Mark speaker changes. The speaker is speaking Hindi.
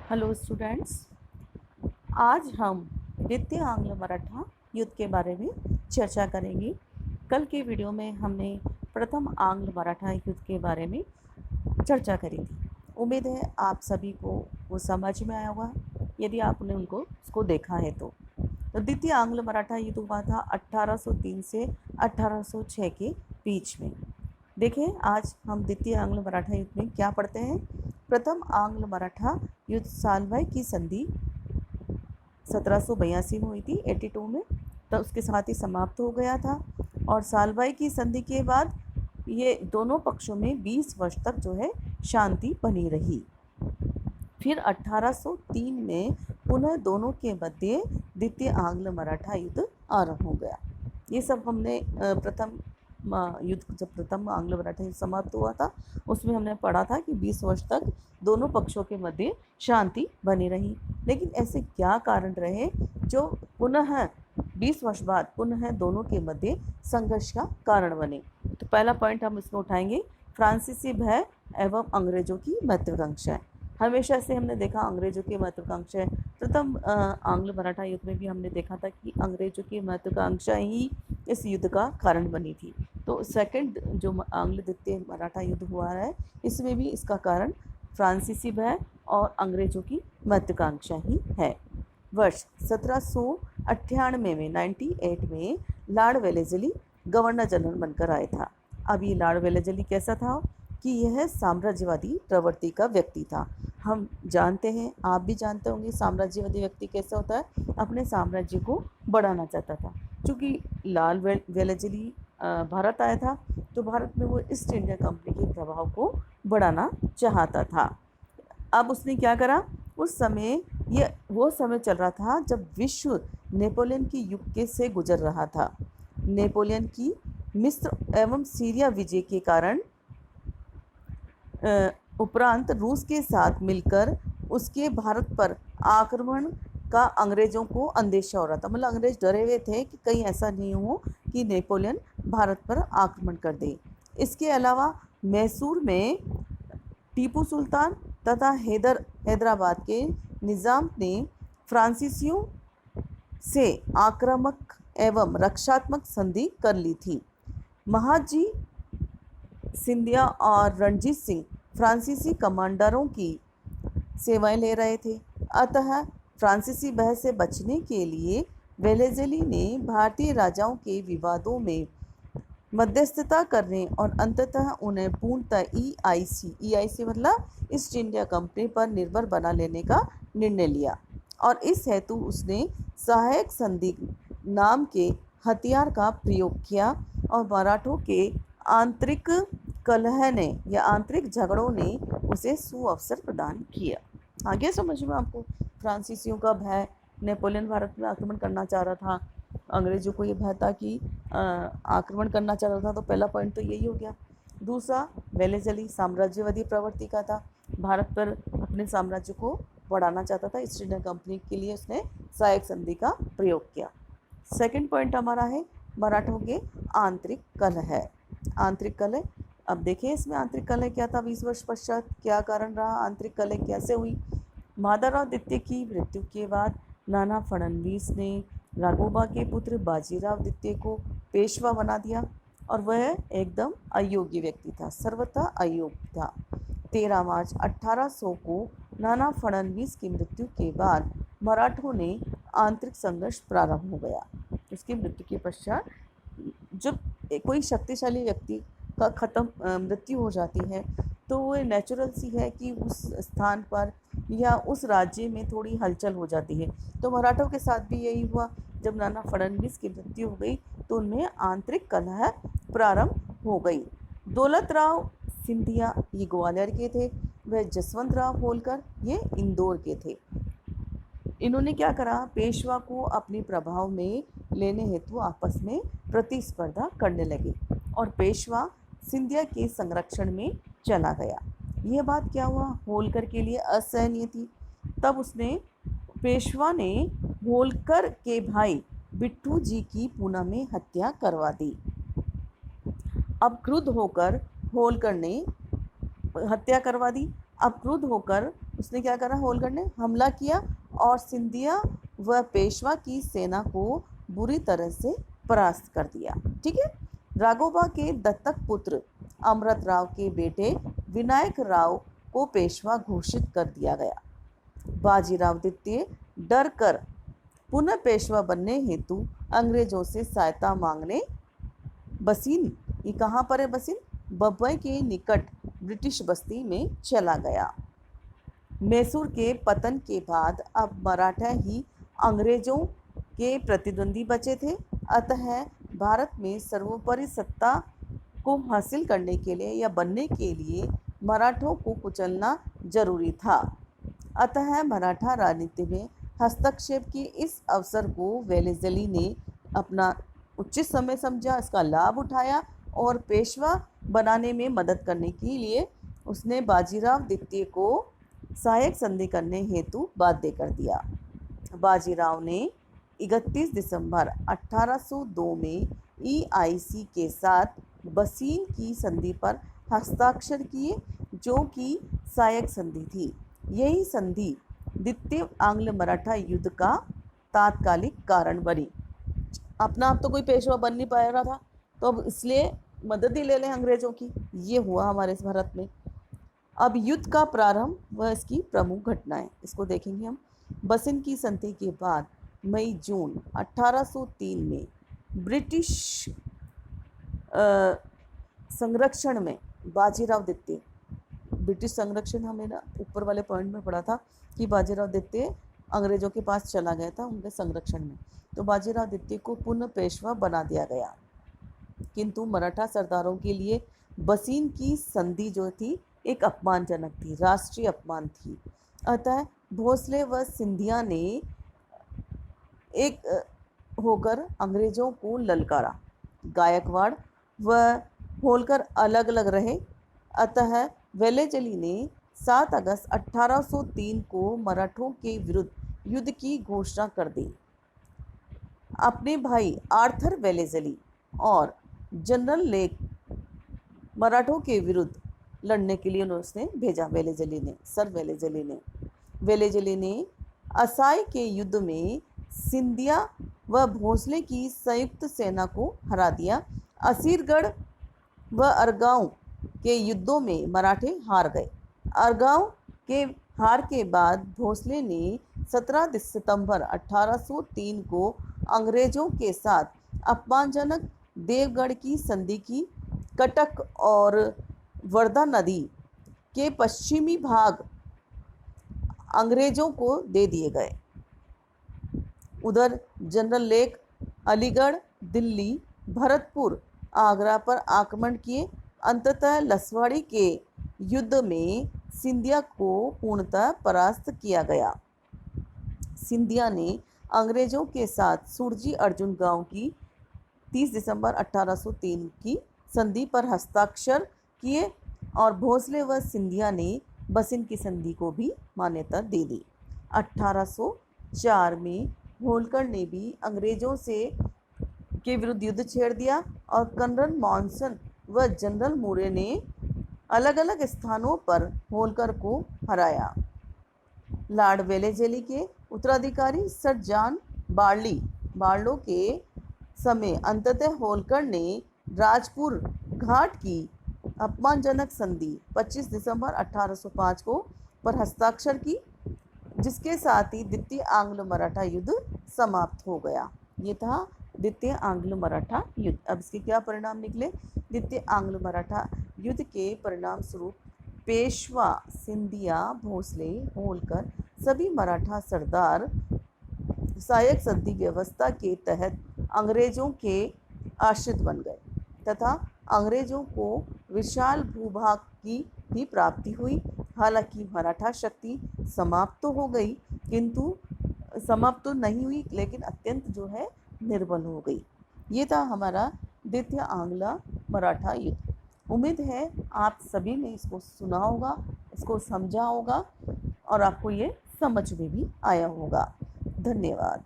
Speaker 1: हेलो स्टूडेंट्स, आज हम द्वितीय आंग्ल मराठा युद्ध के बारे में चर्चा करेंगे। कल के वीडियो में हमने प्रथम आंग्ल मराठा युद्ध के बारे में चर्चा करी थी। उम्मीद है आप सभी को वो समझ में आया होगा, यदि आपने उसको देखा है तो द्वितीय आंग्ल मराठा युद्ध हुआ था 1803 से 1806 के बीच में। देखें, आज हम द्वितीय आंग्ल मराठा युद्ध में क्या पढ़ते हैं। प्रथम आंग्ल मराठा युद्ध सालभाई की संधि 1782 में हुई थी, 82 में, तो उसके साथ ही समाप्त हो गया था। और सालभाई की संधि के बाद ये दोनों पक्षों में 20 वर्ष तक जो है शांति बनी रही। फिर 1803 में पुनः दोनों के मध्य द्वितीय आंग्ल मराठा युद्ध आरंभ हो गया। ये सब हमने प्रथम युद्ध, जब प्रथम आंग्ल मराठा युद्ध समाप्त हुआ था उसमें हमने पढ़ा था कि 20 वर्ष तक दोनों पक्षों के मध्य शांति बनी रही। लेकिन ऐसे क्या कारण रहे जो पुनः 20 वर्ष बाद पुनः दोनों के मध्य संघर्ष का कारण बने। तो पहला पॉइंट हम इसमें उठाएंगे, फ्रांसीसी भय एवं अंग्रेजों की महत्वाकांक्षा। हमेशा से हमने देखा अंग्रेजों की महत्वाकांक्षा। प्रथम आंग्ल मराठा युद्ध में भी हमने देखा था कि अंग्रेजों की महत्वाकांक्षा ही इस युद्ध का कारण बनी थी। तो सेकंड जो आंग्ल द्वितीय मराठा युद्ध हुआ है, इसमें भी इसका कारण फ्रांसीसी भय और अंग्रेजों की महत्वाकांक्षा ही है। वर्ष 1798 में 98 में लॉर्ड वेलेस्ली गवर्नर जनरल बनकर आया था। अब ये लॉर्ड वेलेस्ली कैसा था कि यह साम्राज्यवादी प्रवृत्ति का व्यक्ति था। हम जानते हैं, आप भी जानते होंगे, साम्राज्यवादी व्यक्ति कैसा होता है, अपने साम्राज्य को बढ़ाना चाहता था। क्योंकि लॉर्ड वेलेस्ली भारत आया था तो भारत में वो ईस्ट इंडिया कंपनी के प्रभाव को बढ़ाना चाहता था। अब उसने क्या करा, उस समय ये वो समय चल रहा था जब विश्व नेपोलियन की युग के से गुजर रहा था। नेपोलियन की मिस्र एवं सीरिया विजय के कारण उपरांत रूस के साथ मिलकर उसके भारत पर आक्रमण का अंग्रेज़ों को अंदेशा हो रहा था। मतलब अंग्रेज डरे हुए थे कि कहीं ऐसा नहीं हो कि नेपोलियन भारत पर आक्रमण कर दे। इसके अलावा मैसूर में टीपू सुल्तान तथा हैदराबाद के निज़ाम ने फ्रांसीसियों से आक्रामक एवं रक्षात्मक संधि कर ली थी। महाजी सिंधिया और रणजीत सिंह फ्रांसीसी कमांडरों की सेवाएं ले रहे थे। अतः फ्रांसीसी भय से बचने के लिए वेलेस्ली ने भारतीय राजाओं के विवादों में मध्यस्थता करने और अंततः उन्हें पूर्णतः EIC मतलब ईस्ट इंडिया कंपनी पर निर्भर बना लेने का निर्णय लिया। और इस हेतु उसने सहायक संधि नाम के हथियार का प्रयोग किया और मराठों के आंतरिक कलह ने या आंतरिक झगड़ों ने उसे सुअवसर प्रदान किया। आगे समझ में आपको, फ्रांसीसियों का भय, नेपोलियन भारत में आक्रमण करना चाह रहा था, अंग्रेजों को ये भय था कि आक्रमण करना चाह रहा था। तो पहला पॉइंट तो यही हो गया। दूसरा, वेलेस्ली साम्राज्यवादी प्रवृत्ति का था, भारत पर अपने साम्राज्य को बढ़ाना चाहता था। ईस्ट इंडिया कंपनी के लिए उसने सहायक संधि का प्रयोग किया। सेकंड पॉइंट हमारा है मराठों के आंतरिक कलह। आंतरिक कलह, अब देखिए इसमें आंतरिक कलह क्या था, 20 वर्ष पश्चात क्या कारण रहा, आंतरिक कलह कैसे हुई। माधवराव द्वितीय की मृत्यु के बाद नाना फडणवीस ने राघोबा के पुत्र बाजीराव द्वितीय को पेशवा बना दिया और वह एकदम अयोग्य व्यक्ति था, सर्वथा अयोग्य था। 13 मार्च 1800 को नाना फडणवीस की मृत्यु के बाद मराठों ने आंतरिक संघर्ष प्रारंभ हो गया। उसकी मृत्यु के पश्चात जब कोई शक्तिशाली व्यक्ति का मृत्यु हो जाती है तो वो नेचुरल सी है कि उस स्थान पर या उस राज्य में थोड़ी हलचल हो जाती है। तो मराठों के साथ भी यही हुआ। जब नाना फडणवीस की मृत्यु हो गई तो उनमें आंतरिक कलह प्रारंभ हो गई। दौलतराव सिंधिया ये ग्वालियर के थे, वह जसवंत राव होलकर ये इंदौर के थे। इन्होंने क्या करा, पेशवा को अपने प्रभाव में लेने हेतु आपस में प्रतिस्पर्धा करने लगे और पेशवा सिंधिया के संरक्षण में चला गया। यह बात क्या हुआ, होलकर के लिए असहनीय थी। तब पेशवा ने होलकर के भाई बिट्टू जी की पूना में हत्या करवा दी। अब क्रुद्ध होकर होलकर ने हत्या करवा दी। अब क्रुद्ध होकर उसने क्या करा, होलकर ने हमला किया और सिंधिया व पेशवा की सेना को बुरी तरह से परास्त कर दिया। ठीक है। राघोबा के दत्तक पुत्र अमृत राव के बेटे विनायक राव को पेशवा घोषित कर दिया गया। बाजीराव द्वितीय डर कर पुनः पेशवा बनने हेतु अंग्रेजों से सहायता मांगने बसीन, ये कहाँ पर है बसीन, बम्बई के निकट ब्रिटिश बस्ती में चला गया। मैसूर के पतन के बाद अब मराठा ही अंग्रेजों के प्रतिद्वंदी बचे थे, अतः भारत में सर्वोपरि सत्ता को हासिल करने के लिए या बनने के लिए मराठों को कुचलना जरूरी था। अतः मराठा राजनीति में हस्तक्षेप के इस अवसर को वेलेज़ली ने अपना उचित समय समझा, इसका लाभ उठाया और पेशवा बनाने में मदद करने के लिए उसने बाजीराव द्वितीय को सहायक संधि करने हेतु बाध्य कर दिया। बाजीराव ने 31 दिसंबर 1802 में EIC के साथ बसीन की संधि पर हस्ताक्षर किए, जो कि सहायक संधि थी। यही संधि द्वितीय आंग्ल मराठा युद्ध का तात्कालिक कारण बनी। अपना आप तो कोई पेशवा बन नहीं पा रहा था, तो अब इसलिए मदद ही ले लें अंग्रेजों की। ये हुआ हमारे इस भारत में। अब युद्ध का प्रारंभ व इसकी प्रमुख घटनाएं, इसको देखेंगे हम। बसीन की संधि के बाद मई जून 1803 में ब्रिटिश संरक्षण में बाजीराव द्वितीय, ब्रिटिश संरक्षण हमें ना ऊपर वाले पॉइंट में पढ़ा था कि बाजीराव द्वितीय अंग्रेजों के पास चला गया था उनके संरक्षण में, तो बाजीराव द्वितीय को पुनः पेशवा बना दिया गया। किंतु मराठा सरदारों के लिए बसीन की संधि जो थी एक अपमानजनक थी, राष्ट्रीय अपमान थी। अतः भोसले व सिंधिया ने एक होकर अंग्रेजों को ललकारा। गायकवाड़ व होलकर अलग अलग रहे। अतः वेलेज़ली ने 7 अगस्त 1803 को मराठों के विरुद्ध युद्ध की घोषणा कर दी। अपने भाई आर्थर वेलेज़ली और जनरल लेक मराठों के विरुद्ध लड़ने के लिए उसने भेजा। वेलेज़ली ने असाई के युद्ध में सिंधिया व भोसले की संयुक्त सेना को हरा दिया। असीरगढ़ व अरगांव के युद्धों में मराठे हार गए। अरगांव के हार के बाद भोसले ने 17 सितंबर 1803 को अंग्रेजों के साथ अपमानजनक देवगढ़ की संधि की। कटक और वर्धा नदी के पश्चिमी भाग अंग्रेजों को दे दिए गए। उधर जनरल लेक अलीगढ़, दिल्ली, भरतपुर, आगरा पर आक्रमण किए। अंततः लसवाड़ी के युद्ध में सिंधिया को पूर्णतः परास्त किया गया। सिंधिया ने अंग्रेजों के साथ सुरजी अर्जुन गांव की 30 दिसंबर 1803 की संधि पर हस्ताक्षर किए और भोसले व सिंधिया ने बसीन की संधि को भी मान्यता दे दी। 1804 में होलकर ने भी अंग्रेजों से के विरुद्ध युद्ध छेड़ दिया और कर्नल मॉनसन व जनरल मूरे ने अलग अलग स्थानों पर होलकर को हराया। लॉर्ड वेलेज़ली के उत्तराधिकारी सर जॉन बार्लो के समय अंततः होलकर ने राजपुर घाट की अपमानजनक संधि 25 दिसंबर 1805 को पर हस्ताक्षर की, जिसके साथ ही द्वितीय आंग्ल मराठा युद्ध समाप्त हो गया। ये था द्वितीय आंग्ल मराठा युद्ध। अब इसके क्या परिणाम निकले? द्वितीय आंग्ल मराठा युद्ध के परिणाम स्वरूप पेशवा, सिंधिया, भोसले, होलकर सभी मराठा सरदार सहायक संधि व्यवस्था के तहत अंग्रेजों के आश्रित बन गए तथा अंग्रेजों को विशाल भूभाग की भी प्राप्ति हुई। हालांकि मराठा शक्ति समाप्त तो हो गई, किंतु समाप्त तो नहीं हुई लेकिन अत्यंत जो है निर्बल हो गई। ये था हमारा द्वितीय आंग्ल मराठा युद्ध। उम्मीद है आप सभी ने इसको सुना होगा, इसको समझा होगा और आपको ये समझ में भी आया होगा। धन्यवाद।